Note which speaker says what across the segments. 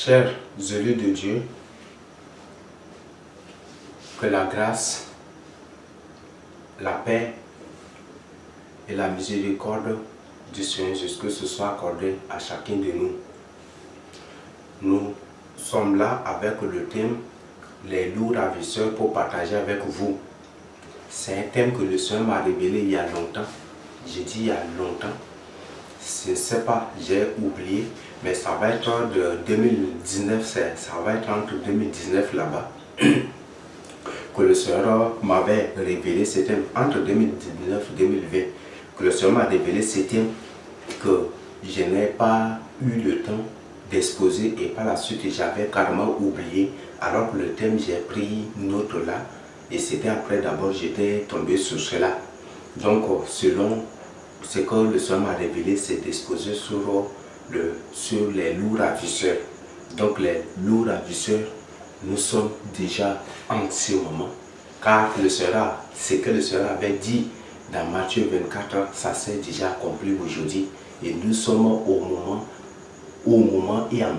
Speaker 1: Chers élus de Dieu, que la grâce, la paix et la miséricorde du Seigneur Jésus-Christ soit accordée à chacun de nous. Nous sommes là avec le thème « Les loups ravisseurs » pour partager avec vous. C'est un thème que le Seigneur m'a révélé il y a longtemps. J'ai dit il y a longtemps. Je ne sais pas, j'ai oublié, mais ça va être de 2019, ça va être entre 2019 là-bas que le Seigneur m'avait révélé, c'était entre 2019 et 2020 que le Seigneur m'a révélé, c'était que je n'ai pas eu le temps d'exposer et par la suite j'avais carrément oublié, alors que le thème j'ai pris note là et c'était après d'abord j'étais tombé sur cela. Donc selon ce que le Seigneur m'a révélé, c'est d'exposer sur les loups ravisseurs. Donc les loups ravisseurs, nous sommes déjà en ce moment, car le Seigneur, ce que le Seigneur avait dit dans Matthieu 24, ça s'est déjà accompli aujourd'hui. Et nous sommes au moment et en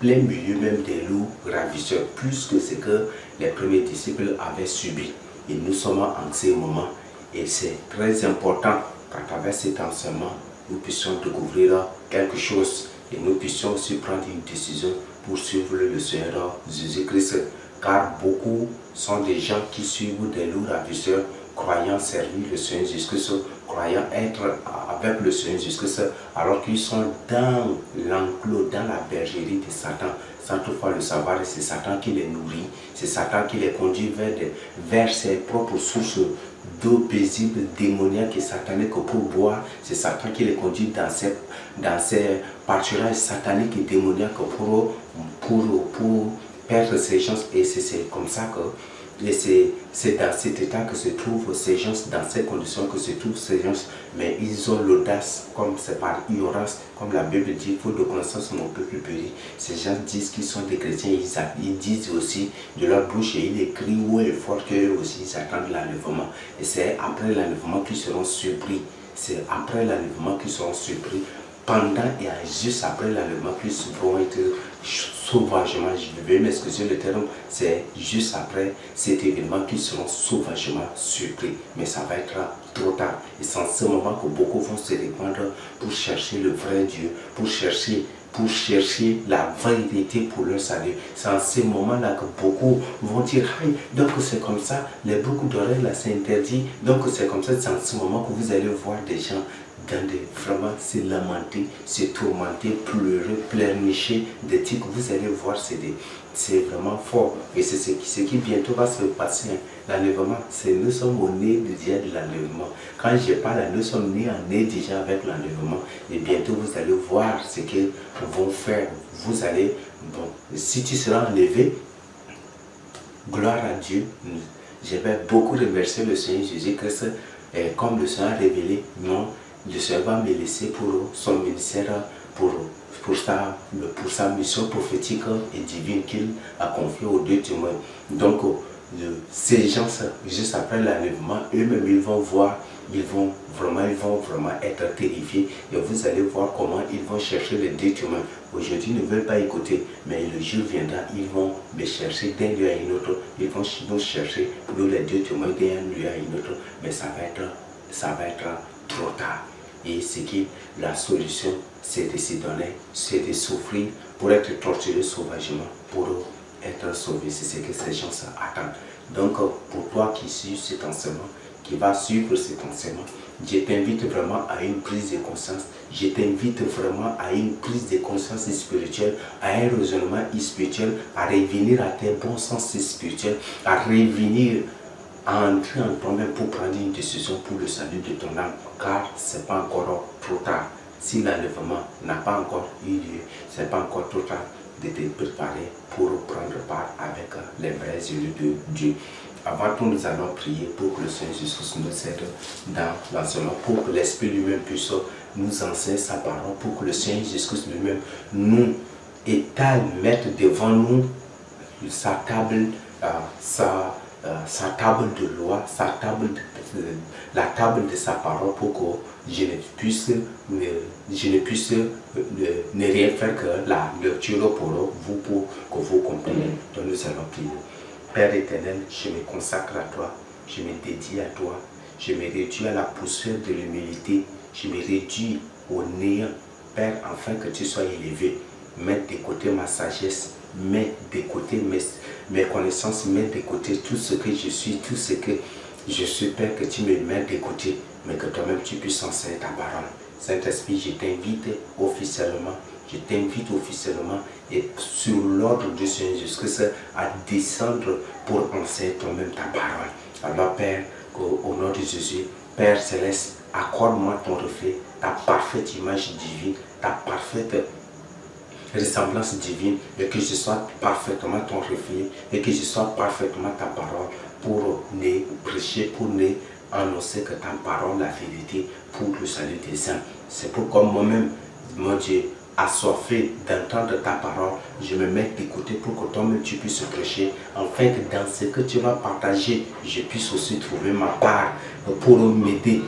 Speaker 1: plein milieu même des loups ravisseurs, plus que ce que les premiers disciples avaient subi. Et nous sommes en ce moment. Et c'est très important qu'à travers cet enseignement, nous puissions découvrir quelque chose et nous puissions aussi prendre une décision pour suivre le Seigneur Jésus-Christ. Car beaucoup sont des gens qui suivent des loups ravisseurs, croyant servir le Seigneur Jésus-Christ, croyant être avec le Seigneur Jésus-Christ, alors qu'ils sont dans l'enclos, dans la bergerie de Satan, sans toutefois le savoir. C'est Satan qui les nourrit, c'est Satan qui les conduit vers ses propres sources d'eau paisible, démoniaque et satanique pour boire. C'est Satan qui les conduit dans ces pâturages sataniques et démoniaques pour perdre ces gens. Et c'est comme ça que c'est dans cet état que se trouvent ces gens, dans ces conditions que se trouvent ces gens. Mais ils ont l'audace, comme c'est par ignorance, comme la Bible dit, faute de connaissance mon peuple périt. Ces gens disent qu'ils sont des chrétiens, ils disent aussi de leur bouche et ils écrivent haut et fort qu'eux aussi ils attendent l'enlèvement. Et c'est après l'enlèvement qu'ils seront surpris. C'est après l'enlèvement qu'ils seront surpris. Pendant et juste après l'enlèvement qu'ils vont être sauvagement, je vais m'excuser le terme, c'est juste après cet événement qu'ils seront sauvagement surpris. Mais ça va être trop tard. Et c'est en ce moment que beaucoup vont se répandre pour chercher le vrai Dieu, pour chercher la vérité pour leur salut. C'est en ce moment-là que beaucoup vont dire, hey, donc c'est comme ça, les boucles d'oreilles là c'est interdit, donc c'est comme ça, c'est en ce moment que vous allez voir des gens vraiment se lamenter, se tourmenter, pleurer, pleurnicher, des tics, vous allez voir, c'est vraiment fort. Et c'est ce qui bientôt va se passer. L'enlèvement, nous sommes au nez déjà de l'enlèvement. Quand je parle, nous sommes nés en nez déjà avec l'enlèvement. Et bientôt, vous allez voir ce qu'ils vont faire. Vous allez, bon, si tu seras enlevé, gloire à Dieu. Je vais beaucoup remercier le Seigneur Jésus-Christ. Comme le Seigneur a révélé, non, le Seigneur va me laisser pour son ministère, pour sa mission prophétique et divine qu'il a confiée aux deux témoins. Donc, ces gens, juste après l'enlèvement, eux-mêmes, ils vont vraiment être terrifiés. Et vous allez voir comment ils vont chercher les deux témoins. Aujourd'hui, ils ne veulent pas écouter, mais le jour viendra, ils vont me chercher d'un lieu à un autre. Ils vont nous chercher, nous les deux témoins, d'un lieu à un autre. Mais ça va être trop tard. Et la solution, c'est de se donner, c'est de souffrir pour être torturé sauvagement, pour être sauvé. C'est ce que ces gens attendent. Donc, pour toi qui suis cet enseignement, qui va suivre cet enseignement, je t'invite vraiment à une prise de conscience. Je t'invite vraiment à une prise de conscience spirituelle, à un raisonnement spirituel, à revenir à tes bons sens spirituels, à revenir à entrer en toi-même pour prendre une décision pour le salut de ton âme, car ce n'est pas encore trop tard. Si l'enlèvement n'a pas encore eu lieu, ce n'est pas encore trop tard de te préparer pour prendre part avec les vrais élus de Dieu. Avant tout, nous allons prier pour que le Seigneur Jésus nous aide dans l'enseignement, pour que l'Esprit lui-même puisse nous enseigner sa parole, pour que le Seigneur Jésus lui-même nous étale, mette devant nous sa table, sa table de loi, la table de sa parole pour que je ne puisse ne rien faire que la lecture pour vous, pour que vous compreniez. Donc nous allons prier. Père éternel, je me consacre à toi, je me dédie à toi, je me réduis à la poussière de l'humilité, je me réduis au néant, Père, afin que tu sois élevé. Mets de côté ma sagesse, mets de côté mes connaissances, mets de côté tout ce que je suis, tout ce que je suis, Père, que tu me mets de côté, mais que toi-même tu puisses enseigner ta parole. Saint-Esprit, je t'invite officiellement et sur l'ordre du Seigneur Jésus-Christ à descendre pour enseigner toi-même ta parole. Alors Père, au nom de Jésus, Père Céleste, accorde-moi ton reflet, ta parfaite image divine, ta parfaite ressemblance divine, et que je sois parfaitement ton reflet, et que je sois parfaitement ta parole pour ne prêcher, pour ne annoncer que ta parole, la vérité, pour le salut des âmes. C'est pourquoi moi-même, mon Dieu, assoiffé d'entendre ta parole, je me mets d'écouter pour que toi-même tu puisses prêcher, afin que dans ce que tu vas partager, je puisse aussi trouver ma part pour m'aider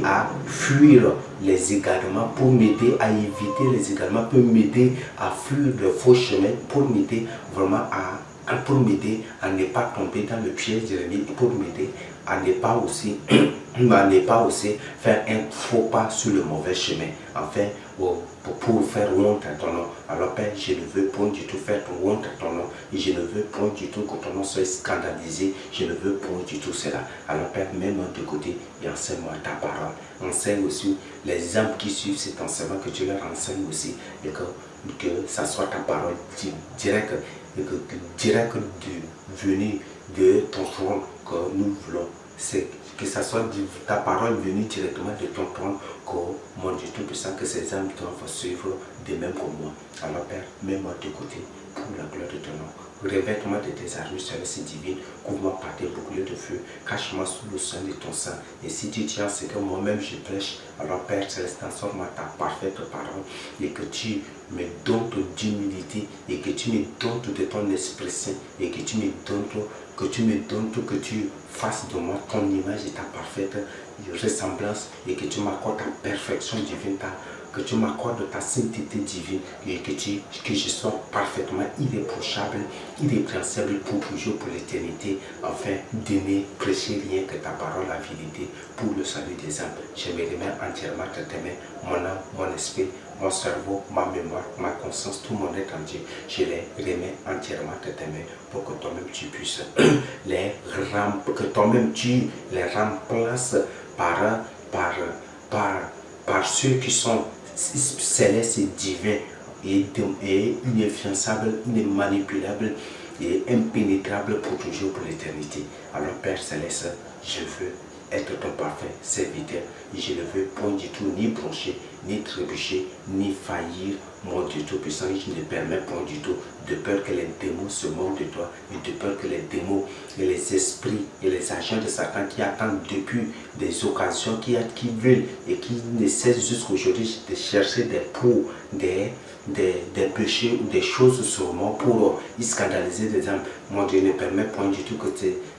Speaker 1: à fuir les égarements, pour m'aider à éviter les égarements, pour m'aider à fuir de faux chemins, pour m'aider vraiment à ne pas tomber dans le piège de l'ennemi, pour m'aider à ne pas aussi faire un faux pas sur le mauvais chemin, enfin pour faire honte à ton nom. Alors Père, je ne veux point du tout faire honte à ton nom, et je ne veux point du tout que ton nom soit scandalisé, je ne veux point du tout cela. Alors Père, mets-moi de côté et enseigne-moi ta parole. Enseigne aussi les âmes qui suivent cet enseignement, que tu leur enseignes aussi, et que ça soit ta parole directe, venue de ton trône que nous voulons. C'est que ça soit ta parole venue directement de ton trône, que mon Dieu Tout-Puissant, que ces âmes doivent suivre de même que moi. Alors Père, mets-moi de côté pour la gloire de ton nom. Revête-moi de tes armes célestes divines, couvre-moi par tes boucliers de feu, cache-moi sous le sang de ton sang. Et si tu tiens ce que moi-même je prêche, alors Père Céleste, transforme-moi ta parfaite parole, et que tu me donnes d'humilité, et que tu me donnes de ton Esprit Saint, et que tu me donnes que tu fasses de moi ton image et ta parfaite ressemblance, et que tu m'accordes ta perfection divine, que tu m'accordes ta sainteté divine, et que je sois parfaitement irréprochable, irrépréhensible pour toujours, pour l'éternité, afin d'aimer, prêcher rien que ta parole, la vérité, pour le salut des âmes. Je me remets entièrement à tes mains, mon âme, mon esprit, mon cerveau, ma mémoire, ma conscience, tout mon être entier, je les remets entièrement à tes mains pour que toi-même tu puisses que toi-même tu les remplaces par ceux qui sont célestes et divins et ininfluençables, inimanipulables et impénétrables pour toujours, pour l'éternité. Alors Père Céleste, je veux être ton parfait serviteur, et je ne veux point du tout ni broncher, ni trébucher, ni faillir, mon Dieu Tout-Puissant. Je ne permets point du tout, de peur que les démons se moquent de toi, et de peur que les démons et les esprits et les agents de Satan qui attendent depuis des occasions, qui veulent et qui ne cessent jusqu'aujourd'hui de chercher des péchés ou des choses sur moi pour scandaliser des âmes. Mon Dieu ne permet point du tout que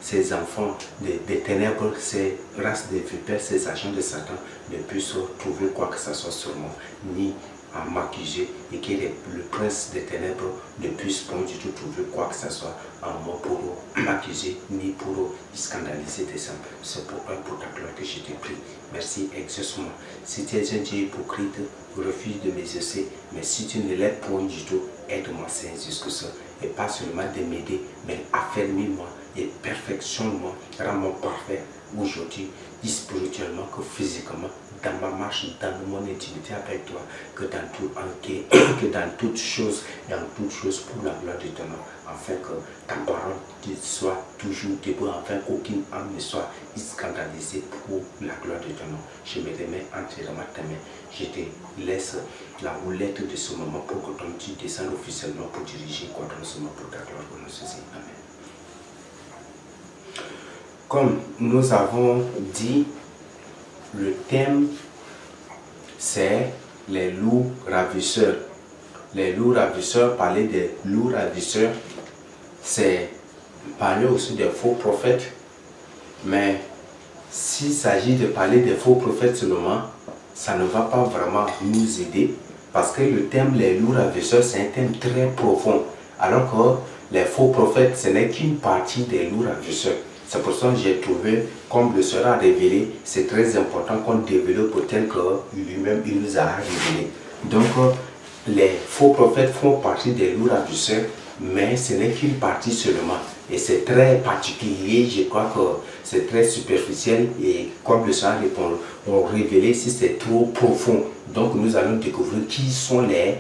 Speaker 1: ces enfants des ténèbres, ces races de vipères, ces agents de Satan ne puissent trouver quoi que ce soit sur moi, ni à m'accuser, et que le prince des ténèbres ne puisse point du tout trouver quoi que ce soit en moi pour m'accuser, ni pour scandaliser des âmes. C'est pourquoi, pour ta gloire, que je te prie. Merci, exauce-moi. Si tu es un Dieu hypocrite, refuse de m'exaucer, mais si tu ne l'aides point du tout, aide-moi, Seigneur Jésus-Christ, et pas seulement de m'aider, mais affermis-moi et perfectionne-moi, rends-moi parfait aujourd'hui, spirituellement que physiquement, dans ma marche, dans mon intimité avec toi, que dans toutes choses et en toutes choses pour la gloire de ton nom, afin que ta parole soit toujours debout, afin qu'aucune âme ne soit scandalisée pour la gloire de ton nom. Je me remets entièrement à ta main. Je te laisse la roulette de ce moment pour que ton Dieu descende officiellement pour diriger quoi dans ce moment pour ta gloire. Pour nous ceci. Amen. Comme nous avons dit, le thème c'est les loups ravisseurs. Les loups ravisseurs, parler des loups ravisseurs, c'est parler aussi des faux prophètes. Mais s'il s'agit de parler des faux prophètes seulement, ça ne va pas vraiment nous aider parce que le thème les loups ravisseurs, c'est un thème très profond. Alors que les faux prophètes, ce n'est qu'une partie des loups ravisseurs. C'est pour ça que j'ai trouvé, comme le Seigneur a révélé, c'est très important qu'on développe tel que lui-même il nous a révélé. Donc, les faux prophètes font partie des loups ravisseurs, mais ce n'est qu'une partie seulement. Et c'est très particulier, je crois que c'est très superficiel et comme le Seigneur ont révélé, si c'est trop profond. Donc nous allons découvrir qui sont les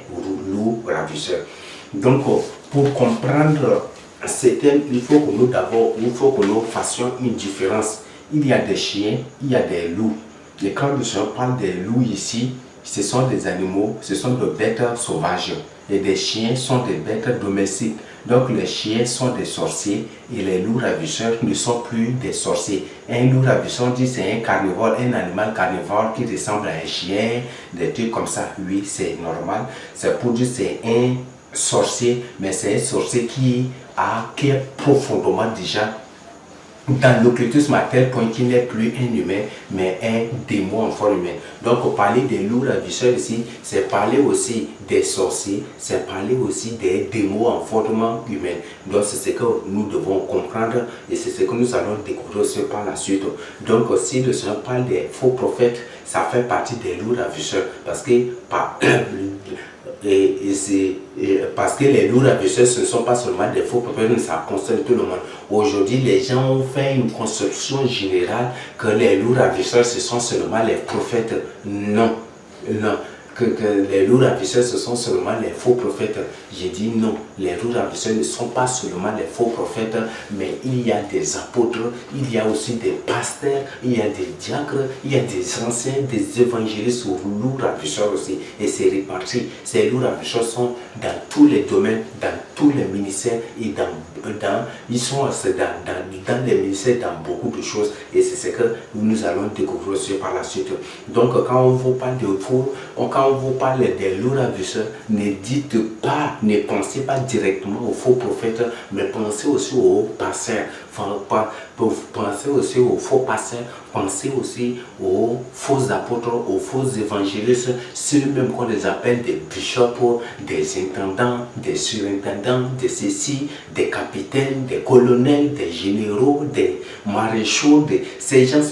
Speaker 1: loups ravisseurs. Donc pour comprendre ces thèmes, il faut que nous fassions une différence. Il y a des chiens, il y a des loups. Et quand le Seigneur parle des loups ici, ce sont des animaux, ce sont des bêtes sauvages. Et des chiens sont des bêtes domestiques. Donc les chiens sont des sorciers et les loups ravisseurs ne sont plus des sorciers. Un loup ravisseur, on dit c'est un carnivore, un animal carnivore qui ressemble à un chien, des trucs comme ça. Oui, c'est normal. C'est pour dire c'est un sorcier, mais c'est un sorcier qui est profondément déjà dans l'occultisme à tel point qu'il n'est plus un humain, mais un démon en forme humaine. Donc, parler des loups ravisseurs ici, c'est parler aussi des sorciers, c'est parler aussi des démons en forme humaine. Donc, c'est ce que nous devons comprendre et c'est ce que nous allons découvrir aussi par la suite. Donc, si le Seigneur parle des faux prophètes, ça fait partie des loups ravisseurs parce que parce que les loups ravisseurs, ce ne sont pas seulement des faux prophètes, mais ça concerne tout le monde. Aujourd'hui, les gens ont fait une conception générale que les loups ravisseurs, ce sont seulement les prophètes. Non, non. Que les loups ravisseurs, ce sont seulement les faux prophètes. J'ai dit non, les loups ravisseurs ne sont pas seulement les faux prophètes, mais il y a des apôtres, il y a aussi des pasteurs, il y a des diacres, il y a des anciens, des évangélistes ou loups ravisseurs aussi. Et c'est réparti. Ces loups ravisseurs sont dans tous les domaines, dans tous les ministères et ils sont dans les ministères, dans beaucoup de choses. Et c'est ce que nous allons découvrir aussi par la suite. Donc, quand on vous parle de faux, quand on vous parle des loups ravisseurs, ne dites pas, ne pensez pas directement aux faux prophètes, mais pensez aussi aux pasteurs. Pensez aussi aux faux pasteurs, pensez aussi aux faux apôtres, aux faux évangélistes, ceux-mêmes qu'on les appelle des bishops, des intendants, des surintendants, des ceci, des capitaines, des colonels, des généraux, des maréchaux. Ces gens,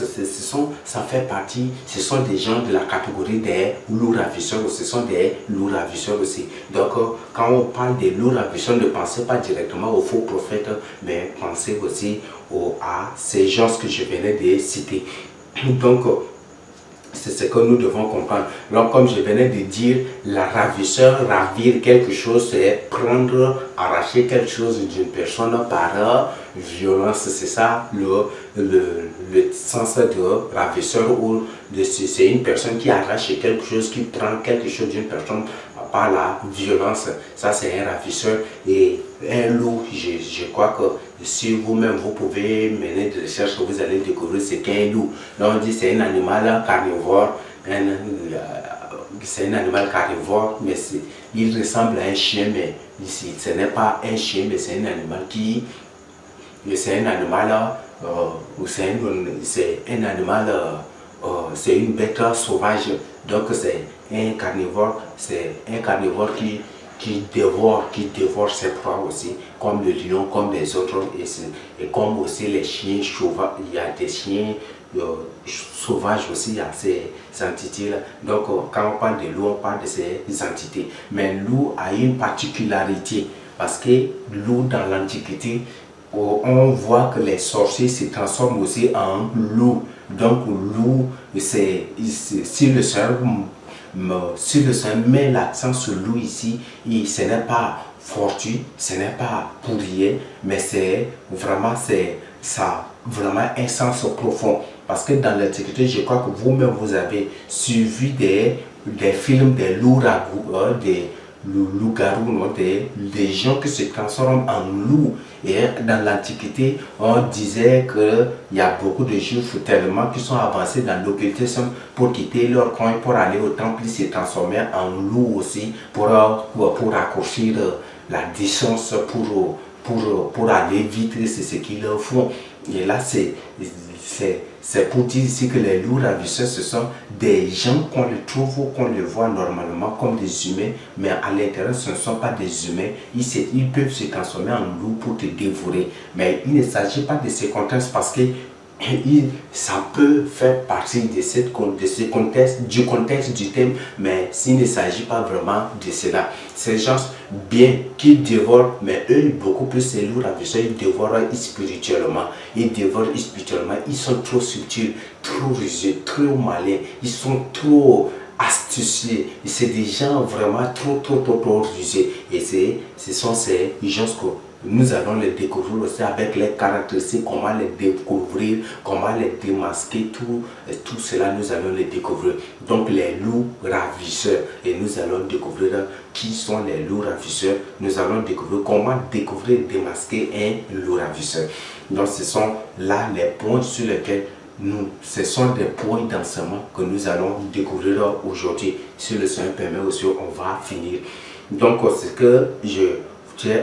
Speaker 1: ça fait partie, ce sont des gens de la catégorie des loups ravisseurs, ce sont des loups ravisseurs aussi. Donc, quand on parle des loups ravisseurs, ne pensez pas directement aux faux prophètes, mais pensez aussi à ces gens que je venais de citer. Donc, c'est ce que nous devons comprendre. Donc, comme je venais de dire, la ravisseur, ravir quelque chose, c'est prendre, arracher quelque chose d'une personne par violence. C'est ça le sens de ravisseur, ou c'est une personne qui arrache quelque chose, qui prend quelque chose d'une personne par la violence. Ça, c'est un ravisseur. Et un loup, je crois que si vous-même vous pouvez mener des recherches, vous allez découvrir ce qu'est un loup. Donc, on dit c'est un animal carnivore. C'est un animal carnivore, mais il ressemble à un chien, mais ici, ce n'est pas un chien, mais c'est un animal qui... C'est un animal, c'est une bête sauvage. Donc c'est un carnivore qui dévore ses proies aussi, comme le lion, comme les autres, et comme aussi les chiens sauvages. Il y a des chiens sauvages aussi, il y a ces entités-là. Donc quand on parle de loup, on parle de ces entités. Mais loup a une particularité, parce que loup dans l'Antiquité, on voit que les sorciers se transforment aussi en loup. Donc loup, si le Seigneur met l'accent sur loup ici, ce n'est pas fortuit, ce n'est pas pour rien, mais c'est vraiment, ça vraiment un sens profond. Parce que dans l'Antiquité, je crois que vous-même vous avez suivi des films des loups-garous, des gens qui se transforment en loups. Et dans l'Antiquité, on disait qu'il y a beaucoup de juifs tellement qui sont avancés dans l'occultisme pour quitter leur coin, pour aller au temple, ils se transformer en loups aussi, pour raccourcir la distance, pour aller vite, c'est ce qu'ils font. Et là, c'est pour dire ici que les loups ravisseurs, ce sont des gens qu'on le trouve ou qu'on le voit normalement comme des humains, mais à l'intérieur, ce ne sont pas des humains. Ils peuvent se transformer en loups pour te dévorer. Mais il ne s'agit pas de ce contexte parce que ça peut faire partie de ce contexte, du thème, mais s'il ne s'agit pas vraiment de cela. Ces gens, bien qu'ils dévorent, mais eux, beaucoup plus, ces loups ravisseurs, ils dévorent spirituellement. Ils dévorent spirituellement, ils sont trop subtils, trop rusés, trop malins, ils sont trop astucieux. C'est des gens vraiment trop rusés. Et ce sont ces gens que nous allons les découvrir aussi avec les caractéristiques, comment les découvrir, comment les démasquer, tout cela nous allons les découvrir. Donc les loups ravisseurs, et nous allons découvrir qui sont les loups ravisseurs, nous allons découvrir comment découvrir et démasquer un loup ravisseur. Donc ce sont là les points sur lesquels ce sont des points d'enseignement que nous allons découvrir aujourd'hui. Si le Seigneur permet aussi, on va finir. Donc c'est que j'ai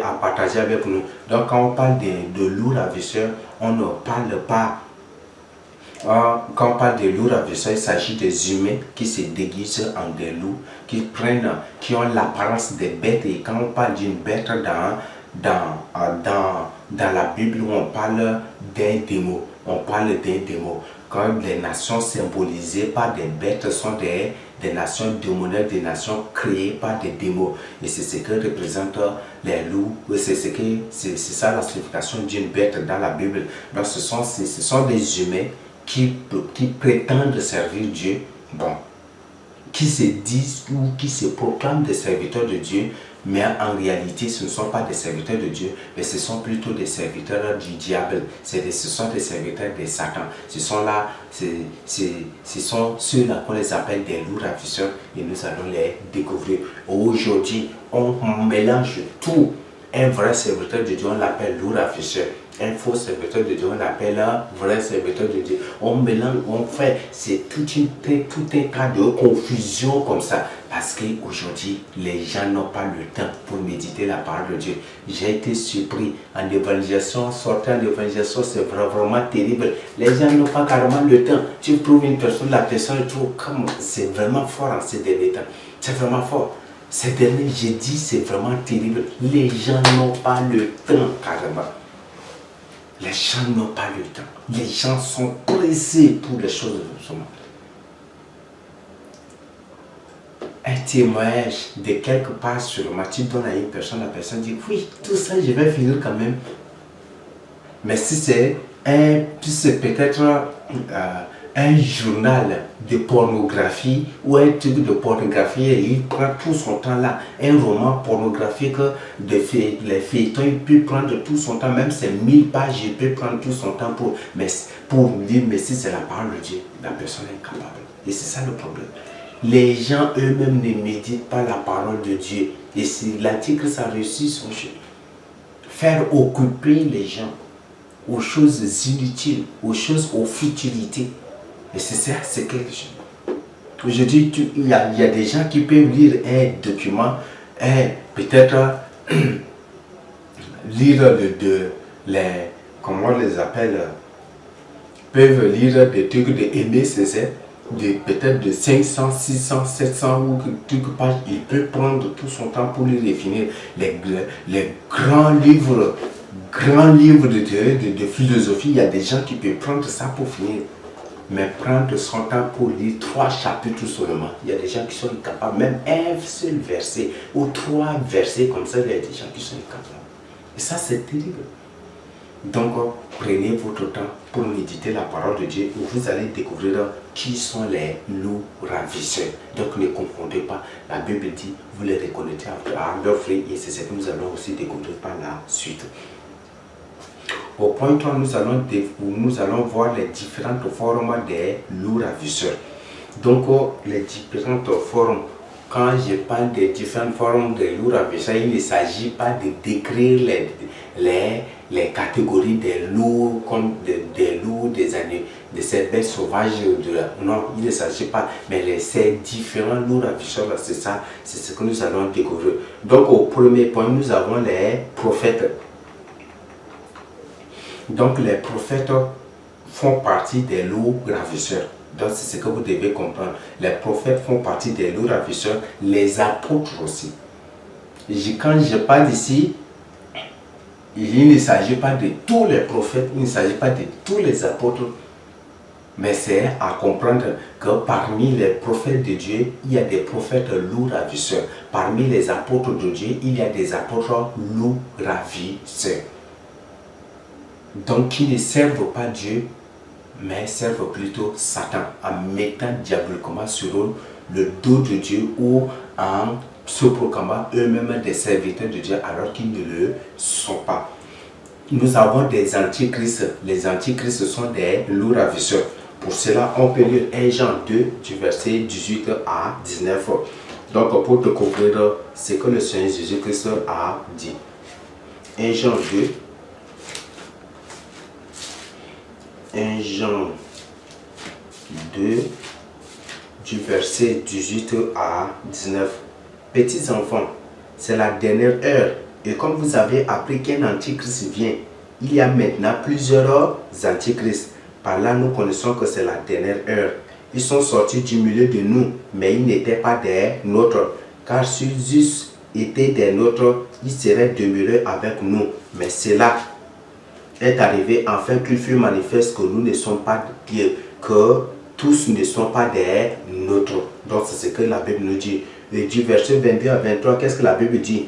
Speaker 1: à partager avec nous. Donc quand on parle de loups ravisseurs, on ne parle pas, quand on parle de loups ravisseurs, il s'agit des humains qui se déguisent en des loups, qui ont l'apparence des bêtes. Et quand on parle d'une bête dans la Bible, on parle d'un démon. Quand les nations symbolisées par des bêtes sont des nations démoniaques, des nations créées par des démons. Et c'est ce que représentent les loups. C'est ça la signification d'une bête dans la Bible. Donc ce sont des humains qui prétendent servir Dieu, qui se disent ou qui se proclament des serviteurs de Dieu, mais en réalité ce ne sont pas des serviteurs de Dieu, mais ce sont plutôt des serviteurs du diable. Ce sont des serviteurs de Satan. Ce sont ceux-là qu'on les appelle des loups ravisseurs, et nous allons les découvrir. Aujourd'hui, on mélange tout. Un vrai serviteur de Dieu, on l'appelle loup ravisseur. Un faux serviteur de Dieu, on l'appelle un vrai serviteur de Dieu. On mélange, c'est tout un cas de confusion comme ça. Parce qu'aujourd'hui, les gens n'ont pas le temps pour méditer la parole de Dieu. J'ai été surpris en évangélisation, sortant d'évangélisation, c'est vraiment terrible. Les gens n'ont pas carrément le temps. Tu trouves une personne, la personne trouve comme c'est vraiment fort en ces derniers temps. C'est vraiment fort. Ces derniers, j'ai dit, c'est vraiment terrible. Les gens n'ont pas le temps carrément. Les gens n'ont pas le temps. Les gens sont pressés pour les choses de ce monde. Un témoignage de quelque part sur le tu donnes à une personne, la personne dit oui, tout ça je vais finir quand même. Mais si c'est peut-être un journal de pornographie ou un truc de pornographie, et il prend tout son temps là. Un roman pornographique, les feuilletons, il peut prendre tout son temps, même c'est 1000 pages, il peut prendre tout son temps pour dire, mais si c'est la parole de Dieu, la personne est incapable. Et c'est ça le problème. Les gens eux-mêmes ne méditent pas la parole de Dieu. Et si l'Antichrist a réussi son jeu, faire occuper les gens aux choses inutiles, aux futilités. Et c'est ça, c'est quelque chose. Aujourd'hui, il y a des gens qui peuvent lire un document, peut-être lire comment on les appelle, peuvent lire des trucs de Aimé Césaire, peut-être de 500, 600, 700 ou quelques pages. Il peut prendre tout son temps pour les définir. Les grands livres de philosophie, il y a des gens qui peuvent prendre ça pour finir. Mais prendre son temps pour lire 3 chapitres seulement, il y a des gens qui sont incapables, même un seul verset ou 3 versets comme ça, il y a des gens qui sont incapables. Et ça, c'est terrible. Donc, prenez votre temps pour méditer la parole de Dieu et vous allez découvrir qui sont les loups ravisseurs. Donc, ne confondez pas. La Bible dit, vous les reconnaissez à leurs fruits, et c'est ce que nous allons aussi découvrir par la suite. Au point 3, nous allons voir les différentes formes des loups ravisseurs. Donc, les différentes formes. Quand je parle des différentes formes des loups ravisseurs, il ne s'agit pas de décrire les catégories des loups, comme des loups, de ces bêtes sauvages. Non, il ne s'agit pas. Mais ces différents loups ravisseurs, c'est ça, c'est ce que nous allons découvrir. Donc, au premier point, nous avons les prophètes. Donc les prophètes font partie des loups ravisseurs. Donc c'est ce que vous devez comprendre. Les prophètes font partie des loups ravisseurs, les apôtres aussi. Quand je parle ici, il ne s'agit pas de tous les prophètes, il ne s'agit pas de tous les apôtres, mais c'est à comprendre que parmi les prophètes de Dieu, il y a des prophètes loups ravisseurs. Parmi les apôtres de Dieu, il y a des apôtres loups ravisseurs. Donc qui ne servent pas Dieu, mais servent plutôt Satan, en mettant diaboliquement sur le dos de Dieu ou en se proclamant eux-mêmes des serviteurs de Dieu alors qu'ils ne le sont pas. Nous avons des antichrists. Les antichrists sont des loups ravisseurs. Pour cela, on peut lire 1 Jean 2 du verset 18 à 19. Donc pour découvrir ce que le Seigneur Jésus-Christ a dit. 1 Jean 2. 1 Jean 2 du verset 18 à 19. Petits enfants, c'est la dernière heure. Et comme vous avez appris qu'un antichrist vient, il y a maintenant plusieurs antichrists. Par là, nous connaissons que c'est la dernière heure. Ils sont sortis du milieu de nous, mais ils n'étaient pas des nôtres. Car s'ils eussent été des nôtres, ils seraient demeurés avec nous. Mais cela est arrivé afin qu'il fût manifeste que nous ne sommes pas Dieu, que tous ne sont pas des nôtres. Donc c'est ce que la Bible nous dit. Et du verset 22 à 23, qu'est-ce que la Bible dit?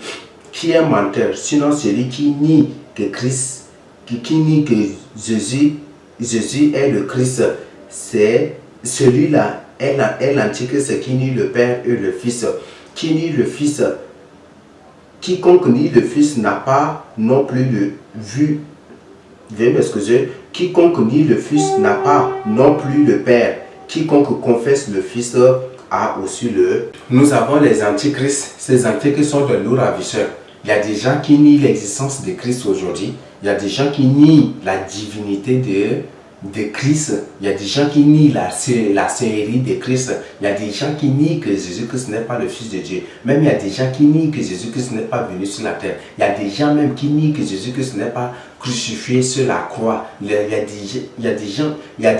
Speaker 1: Qui est menteur, sinon celui qui nie que Christ, qui nie que Jésus est le Christ, c'est celui-là est l'antichrist qui nie le Père et le Fils. Qui nie le Fils, quiconque nie le Fils n'a pas non plus le vu. Veuillez m'excuser. Quiconque nie le Fils n'a pas non plus le Père. Quiconque confesse le Fils a aussi le... Nous avons les antichrists. Ces antichrists sont de loups ravisseurs. Il y a des gens qui nient l'existence de Christ aujourd'hui. Il y a des gens qui nient la divinité de Christ. Il y a des gens qui nient la seigneurie de Christ. Il y a des gens qui nient que Jésus-Christ n'est pas le Fils de Dieu. Même il y a des gens qui nient que Jésus-Christ n'est pas venu sur la terre. Il y a des gens même qui nient que Jésus-Christ n'est pas crucifié sur la croix. Il y a des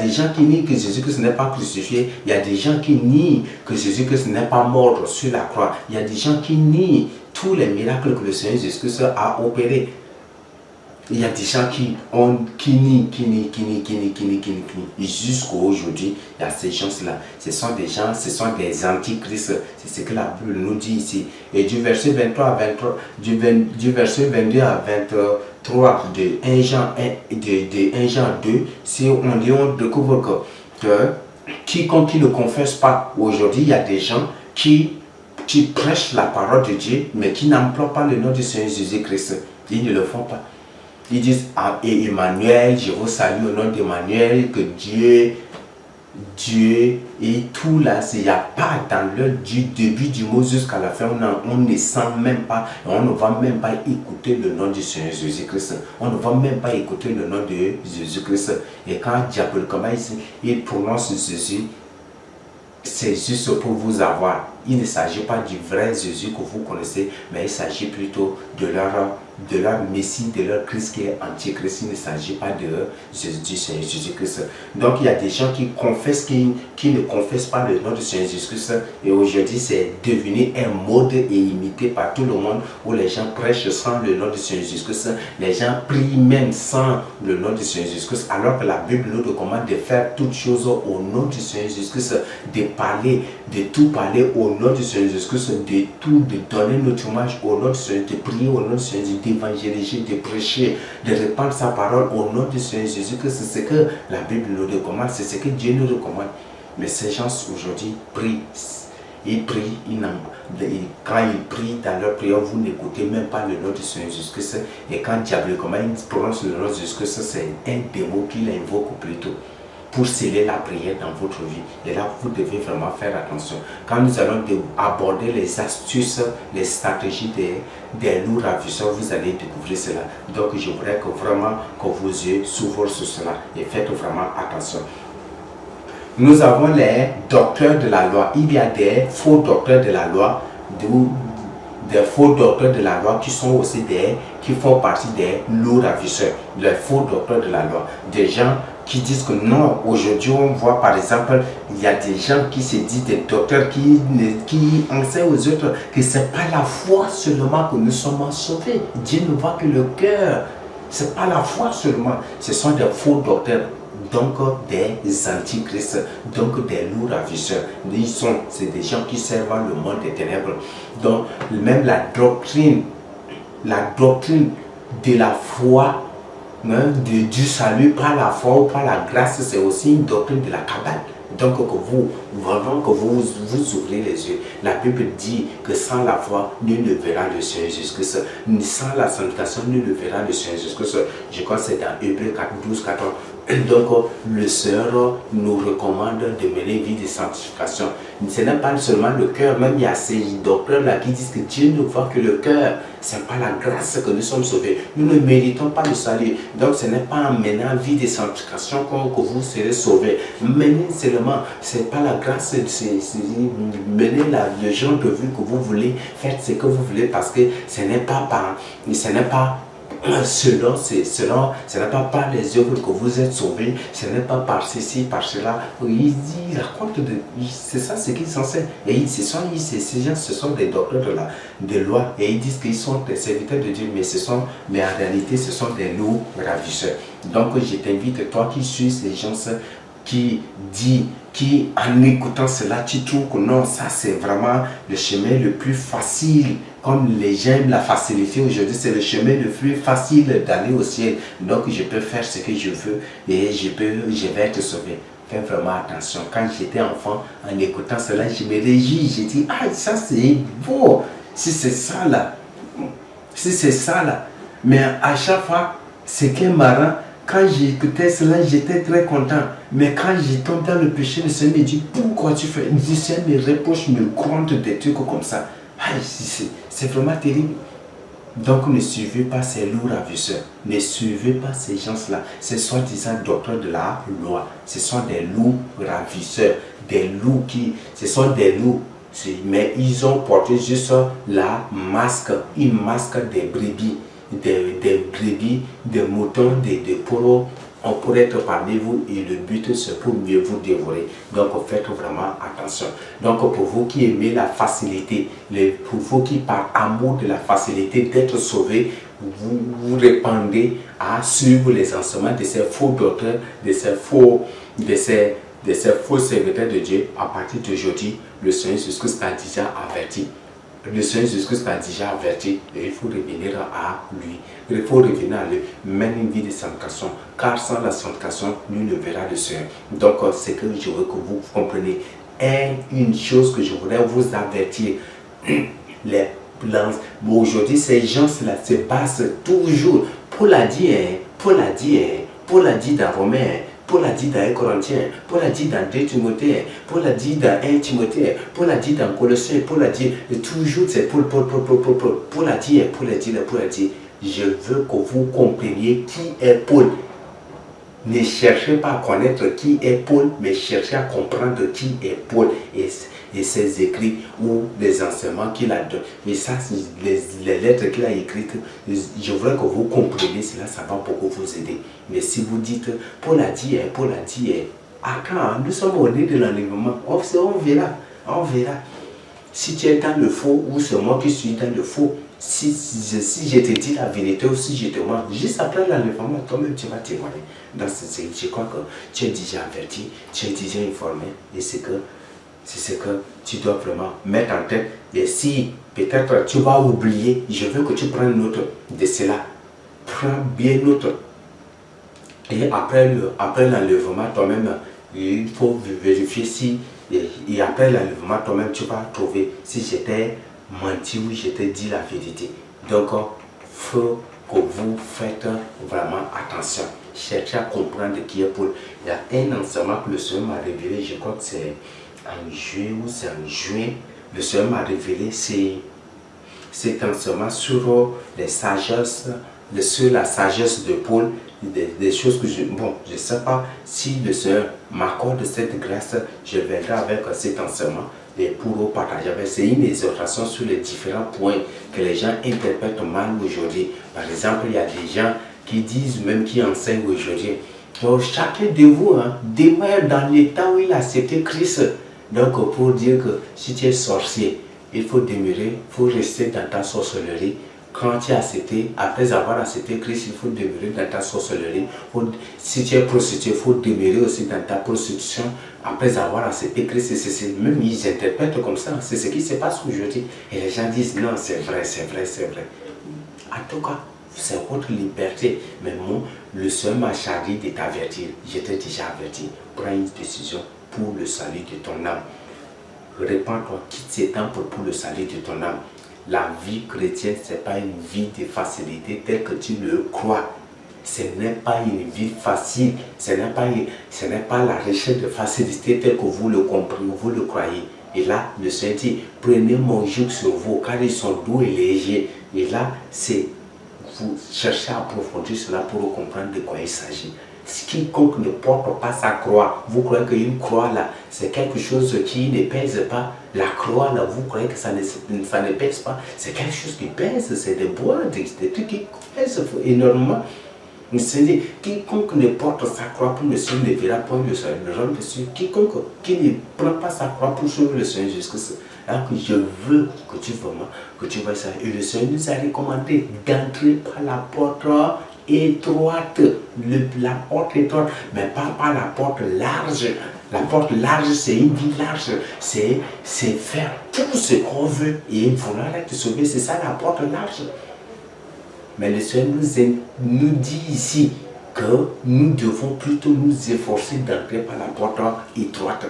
Speaker 1: gens qui nient que Jésus-Christ n'est pas crucifié. Il y a des gens qui nient que Jésus-Christ n'est pas mort sur la croix. Il y a des gens qui nient tous les miracles que le Seigneur Jésus-Christ a opérés. Il y a des gens qui nient. Et jusqu'à aujourd'hui, il y a ces gens-là. Ce sont des antichrists. C'est ce que la Bible nous dit ici. Et du verset 23 à 23, du verset 22 à 23 de 1 Jean 2, si on lit, on découvre que quiconque ne confesse pas, aujourd'hui, il y a des gens qui prêchent la parole de Dieu, mais qui n'emploient pas le nom du Seigneur Jésus-Christ. Ils ne le font pas. Ils disent, ah, et Emmanuel, je vous salue au nom d'Emmanuel, que Dieu et tout là, il n'y a pas dans l'heure du début du mot jusqu'à la fin, on ne sent même pas, on ne va même pas écouter le nom du Seigneur Jésus-Christ. On ne va même pas écouter le nom de Jésus-Christ. Et quand diaboliquement il prononce Jésus, c'est juste pour vous avoir. Il ne s'agit pas du vrai Jésus que vous connaissez, mais il s'agit plutôt de leur Messie, de leur Christ qui est antichrist. Il ne s'agit pas de du Seigneur Jésus-Christ. Donc il y a des gens qui confessent, qui ne confessent pas le nom du Seigneur Jésus-Christ. Et aujourd'hui, c'est devenu un mode et imité par tout le monde où les gens prêchent sans le nom du Seigneur Jésus-Christ. Les gens prient même sans le nom du Seigneur Jésus-Christ. Alors que la Bible nous recommande de faire toutes choses au nom du Seigneur Jésus-Christ, de parler, de tout parler au nom du Seigneur Jésus-Christ, de donner notre hommage au nom du Seigneur, de prier au nom du Seigneur, d'évangéliser, de prêcher, de répandre sa parole au nom du Seigneur Jésus-Christ. C'est ce que la Bible nous recommande, c'est ce que Dieu nous recommande. Mais ces gens aujourd'hui prient. Ils prient, quand ils prient dans leur prière, vous n'écoutez même pas le nom du Seigneur Jésus-Christ. Et quand diaboliquement ils prononcent le nom de Jésus-Christ, c'est un démon qu'il invoque plutôt pour sceller la prière dans votre vie. Et là, vous devez vraiment faire attention. Quand nous allons aborder les astuces, les stratégies des loups ravisseurs, vous allez découvrir cela. Donc, je voudrais que vraiment que vos yeux s'ouvrent sur cela et faites vraiment attention. Nous avons les docteurs de la loi. Il y a des faux docteurs de la loi des faux docteurs de la loi qui sont aussi qui font partie des loups ravisseurs, les faux docteurs de la loi, des gens qui disent que non, aujourd'hui on voit par exemple, il y a des gens qui se disent des docteurs qui enseignent aux autres que ce n'est pas la foi seulement que nous sommes sauvés. Dieu ne voit que le cœur. Ce n'est pas la foi seulement, ce sont des faux docteurs, donc des antichrists, donc des loups ravisseurs. C'est des gens qui servent le monde des ténèbres. Donc même la doctrine de la foi, du salut par la foi ou par la grâce, c'est aussi une doctrine de la Kabbale. Donc que vous ouvrez les yeux. La Bible dit que sans la foi, nul ne verra le Seigneur Jésus-Christ. Sans la sanctification, nul ne verra le Seigneur Jésus-Christ. Je crois que c'est dans Hébreux 12, 14. Donc le Seigneur nous recommande de mener une vie de sanctification. Ce n'est pas seulement le cœur, même il y a ces docteurs-là qui disent que Dieu ne voit que le cœur. Ce n'est pas la grâce que nous sommes sauvés. Nous ne méritons pas le salut. Donc ce n'est pas en menant une vie de sanctification que vous serez sauvés. Menez seulement, ce n'est pas la grâce, menez le genre de vie que vous voulez, faites ce que vous voulez parce que ce n'est pas ce n'est pas par les œuvres que vous êtes sauvés, ce n'est pas par ceci, par cela. Il raconte, c'est ça ce qu'ils sont censés. Et ces gens, ce sont des docteurs de loi et ils disent qu'ils sont des serviteurs de Dieu, mais en réalité, ce sont des loups ravisseurs. Donc, je t'invite, toi qui suis ces gens qui en écoutant cela, tu trouves que non, ça c'est vraiment le chemin le plus facile. Comme les gens aiment la facilité aujourd'hui, c'est le chemin le plus facile d'aller au ciel. Donc je peux faire ce que je veux et je vais être sauvé. Fais vraiment attention. Quand j'étais enfant, en écoutant cela, je me réjouis. J'ai dit, ah, ça c'est beau. Si c'est ça là. Si c'est ça là. Mais à chaque fois, ce qui est marrant, quand j'écoutais cela, j'étais très content. Mais quand j'y tombe dans le péché, le Seigneur me dit, pourquoi tu fais? Le Seigneur me reproche, me gronde des trucs comme ça. C'est vraiment terrible. Donc ne suivez pas ces loups ravisseurs. Ne suivez pas ces gens-là. Ce sont soi-disant docteurs de la loi. Ce sont des loups ravisseurs. Des loups ce sont des loups. Mais ils ont porté juste la masque, une masque des brebis. Des brebis, des moutons, des taureaux. On pourrait être parmi vous et le but c'est pour mieux vous dévorer. Donc faites vraiment attention. Donc pour vous qui aimez la facilité, pour vous qui par amour de la facilité d'être sauvés, vous répandez à suivre les enseignements de ces faux docteurs, de ces faux serviteurs de Dieu. À partir d'aujourd'hui, le Seigneur Jésus-Christ a déjà averti. Le Seigneur Jésus-Christ a déjà averti et il faut revenir à lui. Il faut revenir à lui. Mène une vie de sanctification, car sans la sanctification, nul ne verra le Seigneur. Donc, c'est que je veux que vous compreniez. Et une chose que je voudrais vous avertir, les plans. Bon, aujourd'hui, ces gens-là se basent toujours. Paul a dit dans Romains, Paul a dit dans 1 Corinthiens, Paul a dit dans 2 Timothée, Paul a dit dans 1 Timothée, Paul a dit dans Colossiens, Paul a dit, toujours c'est Paul a dit, je veux que vous compreniez qui est Paul. Ne cherchez pas à connaître qui est Paul, mais cherchez à comprendre qui est Paul et ses écrits ou les enseignements qu'il a donnés. Et ça, les lettres qu'il a écrites, je voudrais que vous compreniez cela, ça va beaucoup vous aider. Mais si vous dites, Paul a dit, à quand nous sommes au nez de l'enlèvement, on verra. Si tu es dans le faux ou c'est moi qui suis dans le faux, si je te dis la vérité ou si je te mens, juste après l'enlèvement, toi-même tu vas témoigner. Donc je crois que tu es déjà averti, tu es déjà informé et c'est ce que tu dois vraiment mettre en tête. Et si peut-être tu vas oublier, je veux que tu prennes note de cela. Prends bien note. Et après l'enlèvement, toi-même, il faut vérifier si, et après l'enlèvement, toi-même, tu vas trouver si j'étais menti ou j'étais dit la vérité. Donc, il faut que vous faites vraiment attention. Cherchez à comprendre qui est Paul. Il y a un enseignement que le Seigneur m'a révélé, je crois que c'est en juillet ou c'est en juin. Le Seigneur m'a révélé cet enseignement sur les sagesses, sur la sagesse de Paul, des choses que je ne sais pas si le Seigneur m'accorde cette grâce, je viendrai avec cet enseignement et pour partager avec. C'est une exhortation sur les différents points que les gens interprètent mal aujourd'hui. Par exemple, il y a des gens qui disent, même qui enseignent aujourd'hui, donc chacun de vous demeure dans l'état où il a accepté Christ. Donc pour dire que si tu es sorcier, il faut demeurer, il faut rester dans ta sorcellerie. Quand tu as accepté, après avoir accepté Christ, il faut demeurer dans ta sorcellerie. Si tu es prostitué, il faut demeurer aussi dans ta prostitution. Après avoir accepté Christ, même ils interprètent comme ça. C'est ce qui se passe aujourd'hui. Et les gens disent non, c'est vrai, c'est vrai, c'est vrai. En tout cas, c'est votre liberté. Mais moi, le Seigneur m'a chargé de t'avertir. J'étais déjà averti. Prends une décision pour le salut de ton âme. Répands-toi, quitte ces temples pour le salut de ton âme. La vie chrétienne, ce n'est pas une vie de facilité telle que tu le crois. Ce n'est pas une vie facile. Ce n'est pas la recherche de facilité telle que vous le comprenez, vous le croyez. Et là, le Seigneur dit, prenez mon joug sur vous, car ils sont doux et légers. Et là, c'est vous cherchez à approfondir cela pour comprendre de quoi il s'agit. Quiconque ne porte pas sa croix, vous croyez qu'une croix là, c'est quelque chose qui ne pèse pas. La croix là, vous croyez que ça ne pèse pas. C'est quelque chose qui pèse, c'est des bois, des trucs qui pèsent énormément. Le Seigneur dit, quiconque ne porte sa croix pour le Seigneur ne verra pas le Seigneur. Le royaume de Dieu. Quiconque qui ne prend pas sa croix pour suivre le Seigneur Jésus-Christ. Alors que je veux que tu vois ça. Et le Seigneur nous a recommandé d'entrer par la porte étroite. La porte étroite, mais pas par la porte large. La porte large, c'est une vie large. C'est faire tout ce qu'on veut et vouloir être sauvé. C'est ça la porte large. Mais le Seigneur nous dit ici que nous devons plutôt nous efforcer d'entrer par la porte étroite.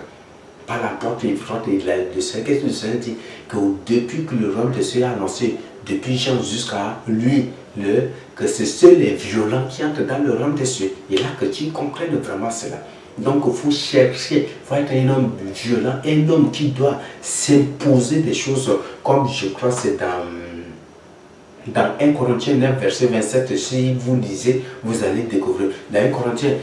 Speaker 1: Par la porte étroite. Et le Seigneur, qu'est-ce que le Seigneur dit? Que depuis que le royaume de Dieu a annoncé, depuis Jean jusqu'à lui, que c'est seuls les violents qui entrent dans le royaume de Dieu. Et là que tu comprennes vraiment cela. Donc il faut chercher, il faut être un homme violent, un homme qui doit s'imposer des choses, comme je crois c'est dans 1 Corinthiens 9, verset 27, si vous lisez, vous allez découvrir. Dans 1 Corinthiens,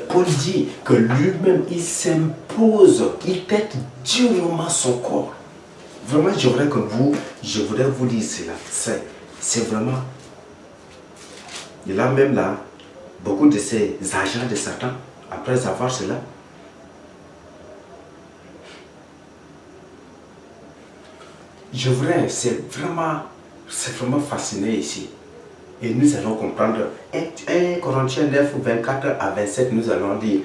Speaker 1: Paul dit que lui-même, il s'impose, il tête durement son corps. Vraiment, je voudrais vous lire cela. C'est vraiment... Et là même là, beaucoup de ces agents de Satan, après avoir cela, c'est vraiment fascinant ici. Et nous allons comprendre 1 Corinthiens 9, 24 à 27, nous allons dire,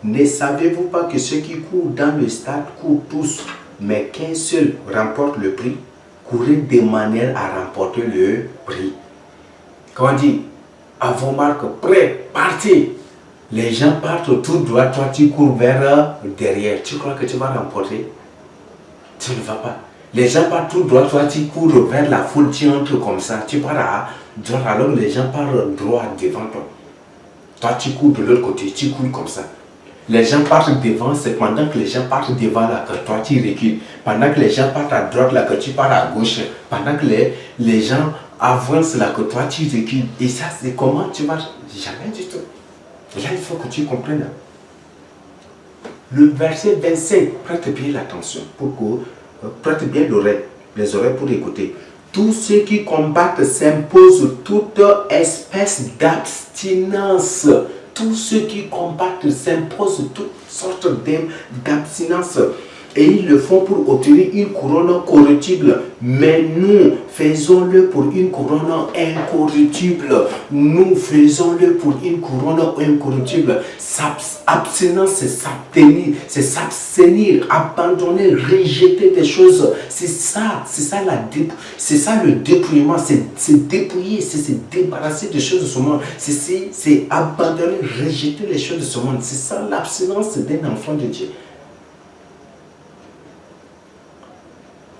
Speaker 1: ne savez-vous pas que ceux qui courent dans le stade courent tous, mais qu'un seul remporte le prix? Courez de manière à remporter le prix. Quand on dit, à vos marques, prêts, partez. Les gens partent tout droit, toi tu cours vers derrière. Tu crois que tu vas remporter? Tu ne vas pas. Les gens partent tout droit, toi tu cours vers la foule, tu entres comme ça, tu pars à droite, alors les gens partent droit devant toi. Toi tu cours de l'autre côté, tu cours comme ça. Les gens partent devant, c'est pendant que les gens partent devant là que toi tu recules. Pendant que les gens partent à droite là que tu pars à gauche. Pendant que les gens avancent là que toi tu recules. Et ça c'est comment tu vas? Jamais du tout. Et là il faut que tu comprennes. Le verset 25, prête bien l'attention pour que prête bien les oreilles pour écouter. Tous ceux qui combattent s'imposent toute espèce d'abstinence. Tous ceux qui combattent s'imposent toutes sortes d'abstinence. Et ils le font pour obtenir une couronne corruptible. Mais nous faisons-le pour une couronne incorruptible. Nous faisons-le pour une couronne incorruptible. Abstinence, c'est s'abstenir, c'est s'abstenir, abandonner, rejeter des choses. C'est ça le dépouillement, c'est dépouiller, c'est se débarrasser des choses de ce monde. C'est abandonner, rejeter les choses de ce monde. C'est ça l'abstinence d'un enfant de Dieu.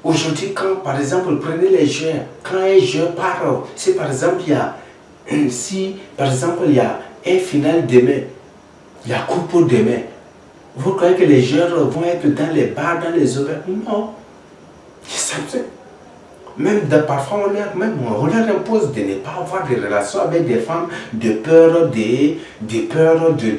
Speaker 1: Aujourd'hui, quand par exemple, prenez les joueurs, quand un joueur part, si par exemple il y a un final demain, il y a coupe demain, vous croyez que les joueurs vont être dans les bars, dans les auberges? Non. Ils s'abstiennent. Parfois, on leur impose de ne pas avoir de relations avec des femmes de peur de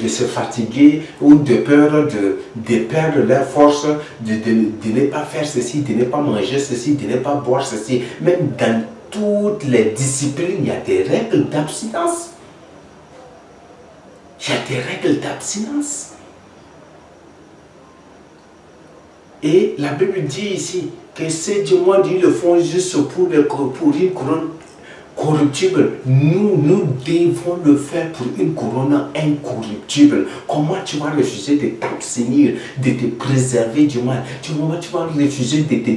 Speaker 1: se fatiguer ou de peur de perdre leur force, de ne pas faire ceci, de ne pas manger ceci, de ne pas boire ceci. Même dans toutes les disciplines, il y a des règles d'abstinence. Il y a des règles d'abstinence. Et la Bible dit ici que ces du monde, ils le font juste pour une couronne corruptible. Nous devons le faire pour une couronne incorruptible. Comment tu vas refuser de t'abstenir, de te préserver du mal? Comment tu vas refuser de te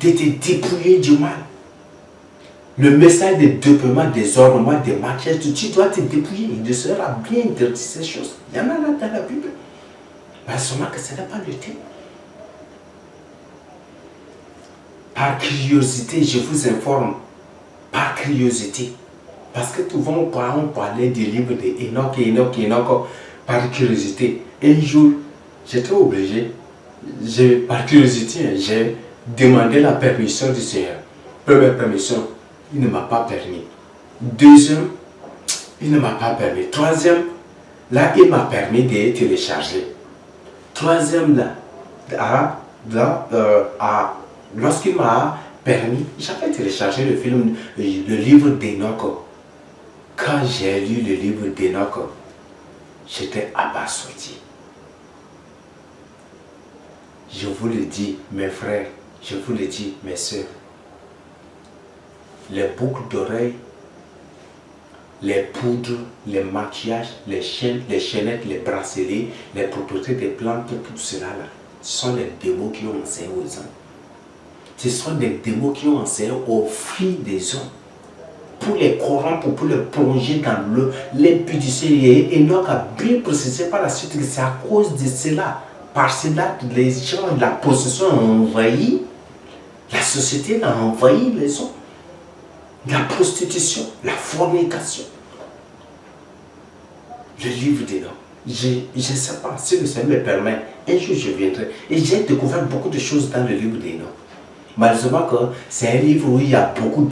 Speaker 1: dépouiller du mal? Le message de dépouillement, des ornements, des maquillages, tu dois te dépouiller. Il sera bien interdit ces choses. Il y en a là dans la Bible. Mais seulement que ce n'est pas le thème. Par curiosité, je vous informe. Par curiosité. Parce que souvent, on parlait du livre d'Enoch, par curiosité. Un jour, j'étais obligé, par curiosité, j'ai demandé la permission du Seigneur. Première permission, il ne m'a pas permis. Deuxième, il ne m'a pas permis. Troisième, là, il m'a permis de télécharger. Troisième, lorsqu'il m'a permis, j'avais téléchargé le livre d'Enoch. Quand j'ai lu le livre d'Enoch, j'étais abasourdi. Je vous le dis, mes frères, je vous le dis, mes soeurs, les boucles d'oreilles, les poudres, les maquillages, les chaînes, les chaînettes, les bracelets, les propriétés des plantes, tout cela là, ce sont les démons qui ont enseigné aux hommes. Ce sont des démons qui ont enseigné aux filles des hommes pour les corrompre, pour les plonger dans l'impudicité. Et Enoch a bien précisé par la suite que c'est à cause de cela, par cela que les gens, la possession a envahi, la société a envahi les hommes. La prostitution, la fornication. Le livre d'Enoch. Je ne sais pas si le Seigneur me permet. Un jour je viendrai. Et j'ai découvert beaucoup de choses dans le livre d'Enoch. Malheureusement que c'est un livre où il y a beaucoup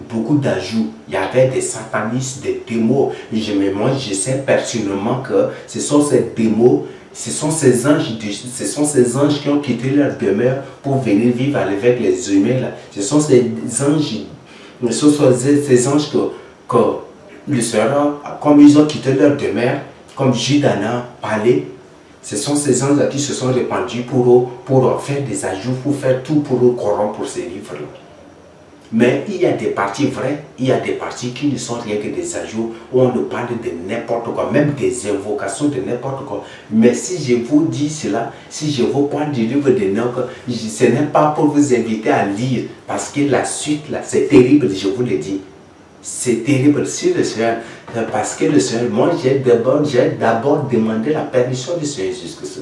Speaker 1: beaucoup d'ajouts. Il y avait des satanistes, des démons. Moi, je sais personnellement que ce sont ces démons, ce sont ces anges qui ont quitté leur demeure pour venir vivre avec les humains. Là. Ce sont ces anges. Ce sont ces anges que le Seigneur, comme ils ont quitté leur demeure, comme Jude en a parlé, ce sont ces anges qui se sont répandus pour faire des ajouts, pour faire tout pour corrompre ces livres-là. Mais il y a des parties vraies, il y a des parties qui ne sont rien que des ajouts, où on ne parle de n'importe quoi, même des invocations de n'importe quoi. Mais si je vous dis cela, si je vous parle du livre d'Enoch, ce n'est pas pour vous inviter à lire, parce que la suite, là, c'est terrible, je vous le dis. C'est terrible. Si le Seigneur, parce que le Seigneur, moi j'ai d'abord demandé la permission du Seigneur jusque ça.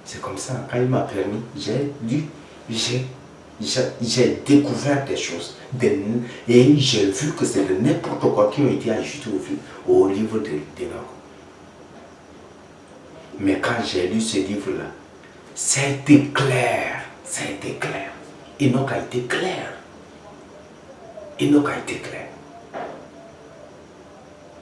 Speaker 1: C'est comme ça, quand il m'a permis, j'ai lu, j'ai découvert des choses. Et j'ai vu que c'est de n'importe quoi qui ont été ajoutés au livre d'Enoch. Mais quand j'ai lu ce livre-là, ça a été clair. Ça a été clair. Enoch a été clair. Enoch a été clair.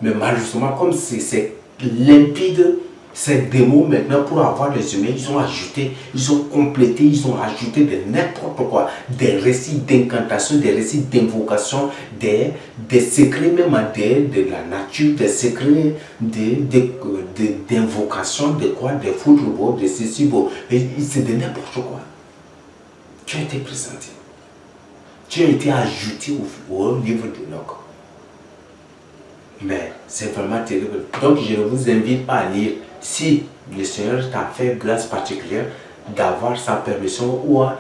Speaker 1: Mais malheureusement, comme c'est limpide, ces démons maintenant, pour avoir les humains, ils ont ajouté, ils ont complété, ils ont ajouté de n'importe quoi, des récits d'incantation, des récits d'invocation, des secrets même de la nature, des secrets d'invocation, de quoi, des foudres, de ceci, c'est de n'importe quoi. Tu as été présenté. Tu as été ajouté au livre d'Enoch. Mais c'est vraiment terrible. Donc je ne vous invite pas à lire. Si le Seigneur t'a fait grâce particulière d'avoir sa permission ou en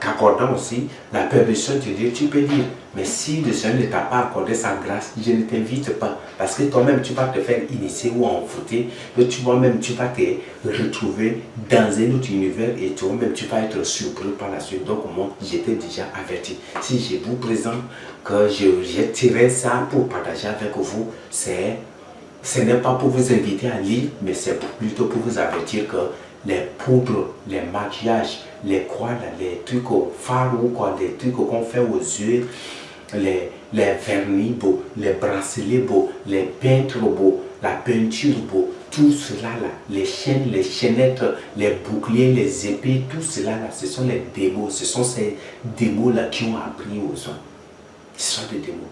Speaker 1: t'accordant aussi la permission de lire, tu peux lire. Mais si le Seigneur ne t'a pas accordé sa grâce, je ne t'invite pas. Parce que toi-même, tu vas te faire initier ou envoûter. Toi-même, tu vas te retrouver dans un autre univers et toi-même, tu vas être surpris par la suite. Donc, moi, j'étais déjà averti. Si je vous présente que j'ai tiré ça pour partager avec vous, ce n'est pas pour vous inviter à lire, mais c'est plutôt pour vous avertir que les poudres, les maquillages, les quoi, là, les trucs au phare ou quoi, les trucs qu'on fait aux yeux, les vernis beaux, les bracelets beaux, les peintres beaux, la peinture beau, tout cela là, les chaînes, les chaînettes, les boucliers, les épées, tout cela là, ce sont les démons, ce sont ces démons là qui ont appris aux hommes. Ce sont des démons.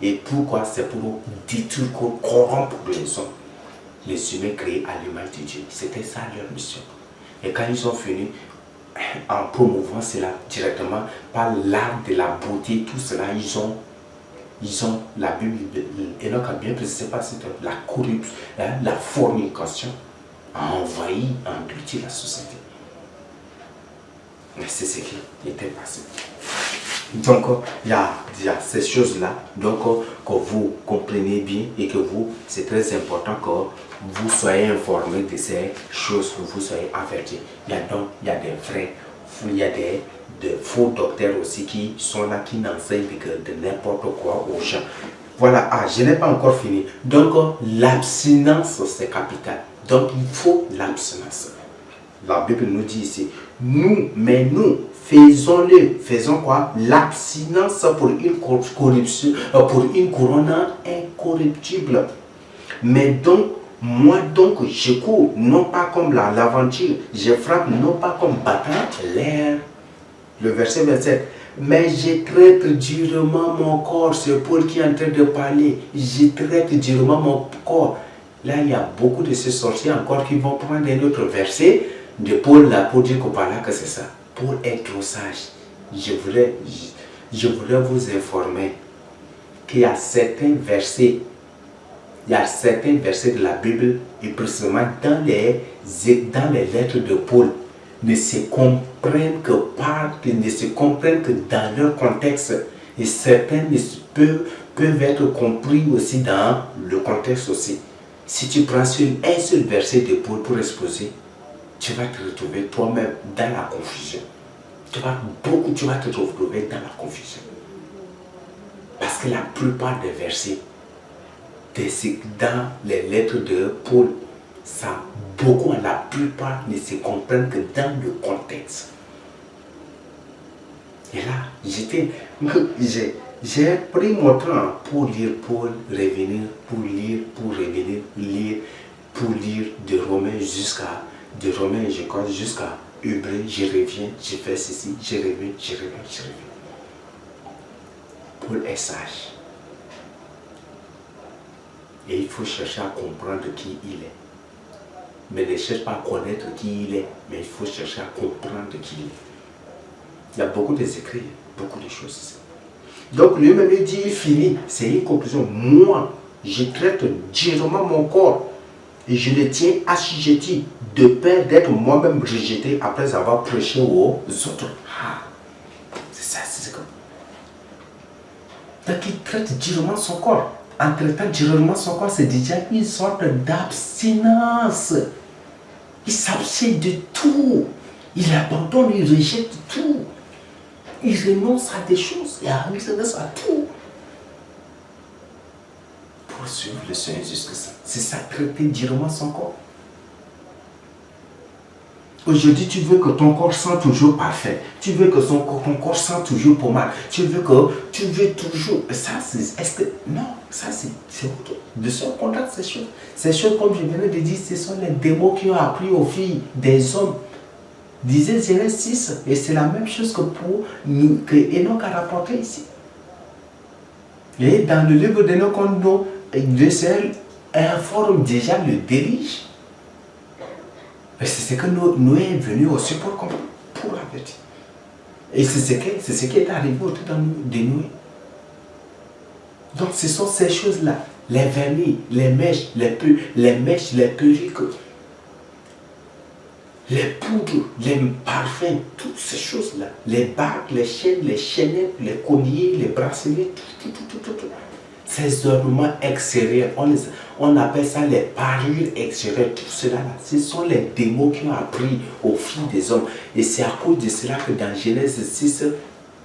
Speaker 1: Et pourquoi? C'est pour détruire, corrompre les hommes. Les humains créés à l'image de Dieu. C'était ça leur mission. Et quand ils ont fini, en promouvant cela directement par l'art de la beauté, tout cela, ils ont la Bible, Enoch a bien précisé par cette la corruption, la fornication a envahi, a englouti la société. Mais c'est ce qui était passé. Donc, il y a ces choses-là, donc que vous comprenez bien et que vous, c'est très important que vous soyez informés de ces choses, que vous soyez avertis. Il y a des vrais, il y a des faux docteurs aussi qui sont là, qui n'enseignent de n'importe quoi aux gens. Voilà, je n'ai pas encore fini. Donc, l'abstinence, c'est capital. Donc, il faut l'abstinence. La Bible nous dit ici, nous, faisons-le. Faisons quoi? L'abstinence pour une corruption, pour une couronne incorruptible. Mais donc, moi donc, je cours, non pas comme l'aventure, je frappe, non pas comme battant l'air. Le verset 27. Mais je traite durement mon corps, c'est Paul qui est en train de parler. Je traite durement mon corps. Là, il y a beaucoup de ces sorciers encore qui vont prendre un autre verset de Paul là pour dire que par là que c'est ça. Pour être trop sage, je voulais vous informer qu'il y a certains versets, de la Bible, et précisément dans les lettres de Paul, ne se comprennent que dans leur contexte, et certains peuvent être compris aussi dans le contexte aussi. Si tu prends un seul verset de Paul pour exposer, tu vas te retrouver toi-même dans la confusion. Tu vas te retrouver dans la confusion. Parce que la plupart des versets dans les lettres de Paul, la plupart ne se comprennent que dans le contexte. Et là, j'ai pris mon temps pour lire Paul, revenir, pour lire de Romains jusqu'à Hébreux, je reviens, je fais ceci, je reviens. Paul est sage. Et il faut chercher à comprendre qui il est. Mais ne cherche pas à connaître qui il est, mais il faut chercher à comprendre qui il est. Il y a beaucoup d'écrits, beaucoup de choses ici. Donc lui-même il dit, il finit, c'est une conclusion. Moi, je traite durement mon corps et je le tiens assujetti de peur d'être moi-même rejeté après avoir prêché aux autres. C'est ça, c'est comme. Donc il traite durement son corps. En traitant durement son corps, c'est déjà une sorte d'abstinence. Il s'abstient de tout. Il abandonne, il rejette tout. Il renonce à des choses. Il renonce à tout. Pour suivre le Seigneur jusqu'à ça. C'est ça, traiter durement son corps. Aujourd'hui, tu veux que ton corps sente toujours parfait. Tu veux que ton corps sente toujours pour mal. Tu veux toujours. Ça, non, ça, c'est autre. De ce contact, ces choses. Ces choses, comme je venais de dire, ce sont les démons qui ont appris aux filles des hommes. Disait Genèse 6. Et c'est la même chose que pour nous, que Enoch a rapporté ici. Et dans le livre d'Enoch, le Seigneur informe déjà le dirige. C'est ce que Noé est venu aussi pour avertir. Et c'est ce qui est arrivé autour de Noé. Donc ce sont ces choses-là. Les vernis, les mèches, les perruques, les poudres, les parfums, toutes ces choses-là. Les bagues, les chaînes, les chaînettes, les colliers, les bracelets, tout. Ces ornements extérieurs, on appelle ça les parures extérieures, tout cela là, ce sont les démons qui ont appris aux filles des hommes. Et c'est à cause de cela que dans Genèse 6,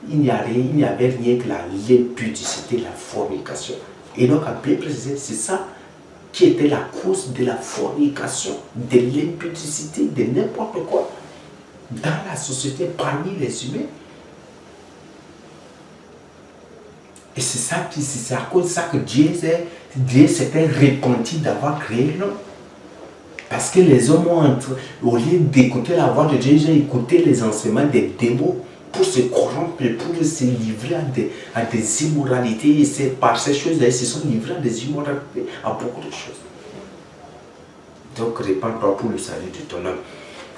Speaker 1: il n'y avait rien que la limpudicité, la fornication. Et donc, à bien préciser, c'est ça qui était la cause de la fornication, de l'impudicité, de n'importe quoi dans la société, parmi les humains. Et c'est à cause de ça que Dieu s'était repenti d'avoir créé l'homme. Parce que les hommes au lieu d'écouter la voix de Dieu, ils ont écouté les enseignements des démons pour se corrompre, pour se livrer à des immoralités. Et c'est par ces choses-là, ils se sont livrés à des immoralités, à beaucoup de choses. Donc, répands-toi pour le salut de ton âme.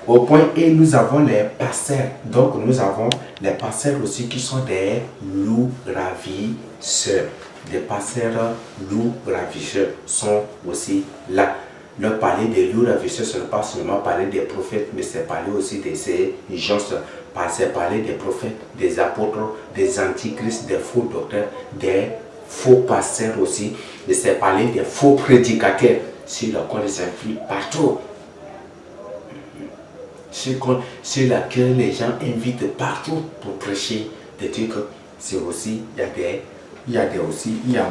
Speaker 1: Au point et nous avons les pasteurs. Donc, nous avons les pasteurs aussi qui sont des loups ravisseurs. Les pasteurs loups ravisseurs sont aussi là. Leur parler des loups ravisseurs, ce n'est pas seulement parler des prophètes, mais c'est parler aussi de ces gens. C'est parler des prophètes, des apôtres, des antichrists, des faux docteurs, des faux pasteurs aussi. Mais c'est parler des faux prédicateurs sur lesquels ils influent partout. Sur laquelle les gens invitent partout pour prêcher des trucs. C'est aussi, il y a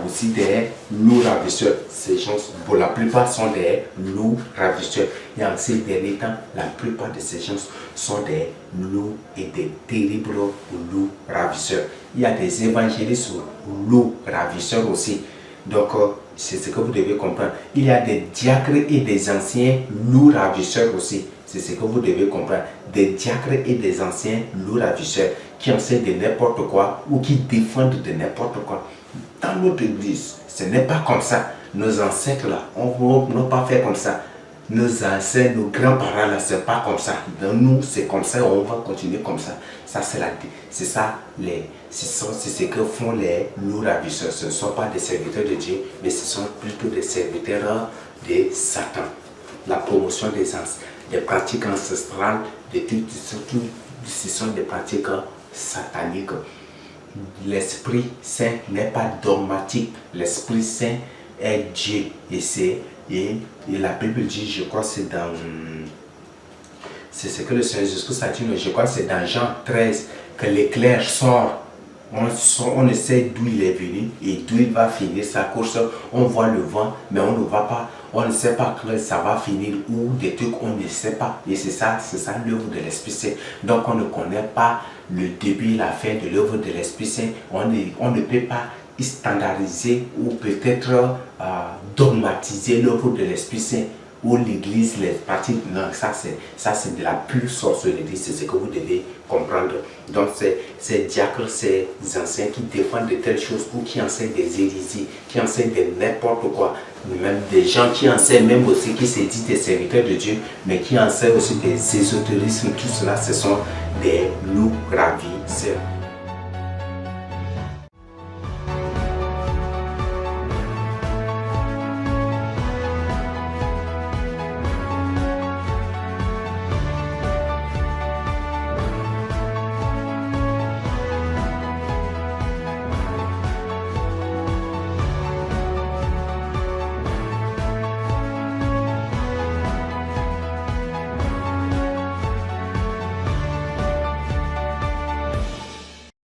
Speaker 1: aussi des loups ravisseurs. Ces gens, pour la plupart, sont des loups ravisseurs. Et en ces derniers temps, la plupart de ces gens sont des loups et des terribles loups ravisseurs. Il y a des évangélistes loups ravisseurs aussi. Donc, c'est ce que vous devez comprendre. Il y a des diacres et des anciens loups ravisseurs aussi. C'est ce que vous devez comprendre. Des diacres et des anciens loups ravisseurs qui enseignent de n'importe quoi ou qui défendent de n'importe quoi. Dans notre église, ce n'est pas comme ça. Nos ancêtres là, n'ont pas fait comme ça. Nos ancêtres, nos grands-parents là, c'est pas comme ça. Dans nous, c'est comme ça, on va continuer comme ça. Ça, c'est ce que font les loups ravisseurs. Ce ne sont pas des serviteurs de Dieu, mais ce sont plutôt des serviteurs de Satan. La promotion des pratiques ancestrales, surtout, ce sont des pratiques sataniques. L'Esprit Saint n'est pas dogmatique. L'Esprit Saint est Dieu. Et la Bible dit, je crois que c'est dans... C'est ce que le Seigneur Jésus a dit, je crois que c'est dans Jean 13 que l'éclair sort. On ne sait d'où il est venu et d'où il va finir sa course. On voit le vent, mais on ne voit pas. On ne sait pas quand ça va finir ou des trucs, on ne sait pas. Et c'est ça l'œuvre de l'Esprit Saint. Donc on ne connaît pas le début et la fin de l'œuvre de l'Esprit Saint. On ne peut pas standardiser ou peut-être dogmatiser l'œuvre de l'Esprit Saint. Ou l'église, les pratiques, non, ça c'est de la pure sorcellerie, c'est ce que vous devez comprendre. Donc ces diacres, ces anciens qui défendent de telles choses ou qui enseignent des hérésies, qui enseignent de n'importe quoi, même des gens qui enseignent même aussi, qui se disent des serviteurs de Dieu, mais qui enseignent aussi des ésotérismes, tout cela, ce sont des loups ravisseurs.